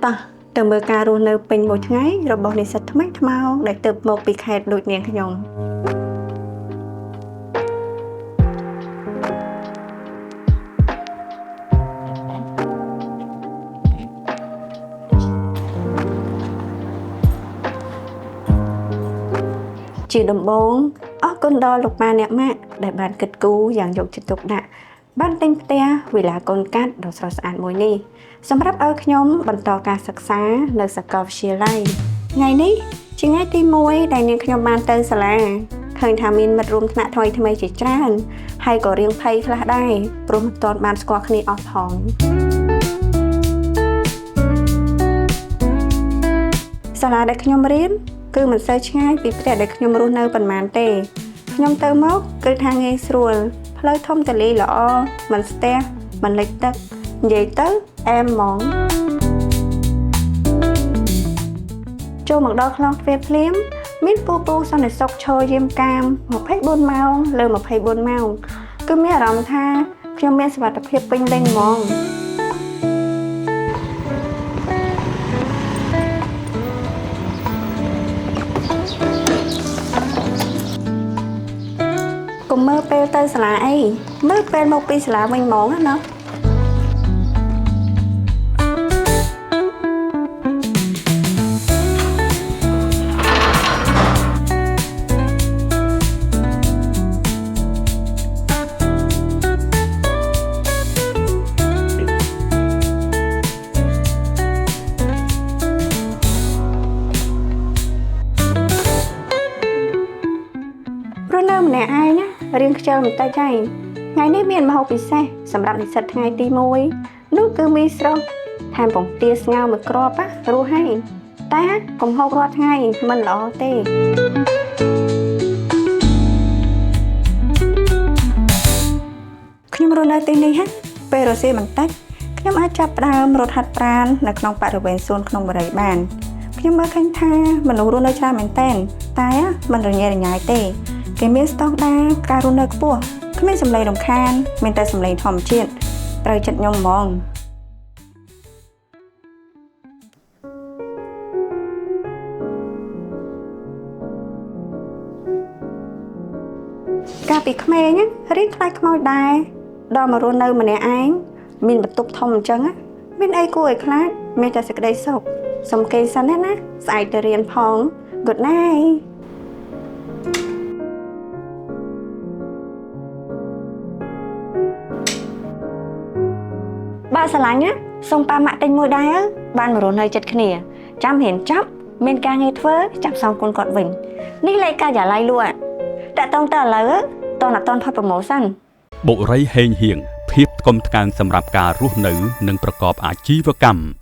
តោះទៅមើលការរស់នៅពេញមួយថ្ងៃរបស់និស្សិតថ្មីថ្មោងដែលទៅមកពីខេត្តដូចនាងខ្ញុំជាដំបូងអរគុណដល់លោកប៉ាអ្នកម៉ាក់ដែលបានគិតគូរយ៉ាងយកចិត្តទុកដាក់បានទិញផ្ទះវិឡាកូនកាត់ដ៏ស្រស់ស្អាតមួយនេះសម្រាប់ឲ្យខ្ញុំបន្តការសិក្សានៅសាកលវិទ្យាល័យថ្ងៃនេះជាថ្ងៃទី1ដែលនាងខ្ញុំបានទៅសាលាឃើញថាមានមិត្តរួមថ្នាក់ថ្មីជាច្រើនហើយក៏រៀងភ័យខ្លះដែរព្រោះមិនទាន់បានស្គាល់គ្នាអស់ផងសាលាដែលខ្ញុំរៀនគឺមិនសូវឆ្ងាយពីផ្ទះដែលខ្ញុំរស់នៅប៉ុន្មានទេខ្ញុំទៅមកគឺថាងាយស្រួលផ្លូវធំទូលាយល្អមិនស្ទះមិនលិចទឹកនិយាយទៅអែមហ្មងចូលមកដល់ខ្លងទ្វារភ្លាមមានពូសន្តិសុខឈរយាមកាម24ម៉ោងលើ24ម៉ោងគឺមានអារម្មណ៍ថាខ្ញុំមានសុវត្ថិភាពពេញលេញហ្មងកុំមើលពេលទៅសាលាអីមើលពេលមកពីសាលាវិញហ្មងណាព្រោះនៅម្នាក់ឯងណារៀងខ្ជិលបន្តិចហើយថ្ងៃនេះមានម្ហូបពិសេសសម្រាប់និស្សិតថ្ងៃទី1នោះគឺមីស្រុះថែមពងទាស្ងោរមួយគ្រាប់រសហើយកុំហូបរាល់ថ្ងៃមិនល្អទេខ្ញុំរស់នៅទីនេះពេលរសៀលបន្តិចខ្ញុំអាចចាប់ផ្ដើមរត់ហាត់ប្រាណនៅក្នុងបរិវេណសួនក្នុងបរិយាបានខ្ញុំមើលឃើញថាមនុស្សរស់នៅច្រើនមែនទែនតែមិនរញ៉េរញ៉ៃទេគេមានស្តង់ដារការរស់នៅខ្ពស់គ្មានសម្លេងរំខានមានតែសម្លេងធម្មជាតិត្រូវចិត្តខ្ញុំហ្មងកាលពីក្មេងរៀងខ្លាចខ្មោចដែរដល់មករស់នៅម្នាក់ឯងមានបន្ទប់ធំអញ្ចឹងមានអីគួរឲ្យខ្លាចមានតែសេចក្តីសុខសុំគេសិនណាស្អែកទៅរៀនផង Good night bà xà lánh á, xong ba mạ tinh môi đai á, ban mà rốn hơi chật khỉa, chăm hiển chắp, bên ca nghe thơ, chăm xong con cọt vỉnh, ní lấy ca giả lai luôn, đã tông ta lỡ, to là ton thoát promotion. Bộ rây hên hiển, phiếp công can sầm rạp cà rút nữ nângประกอบอาชีวกรรม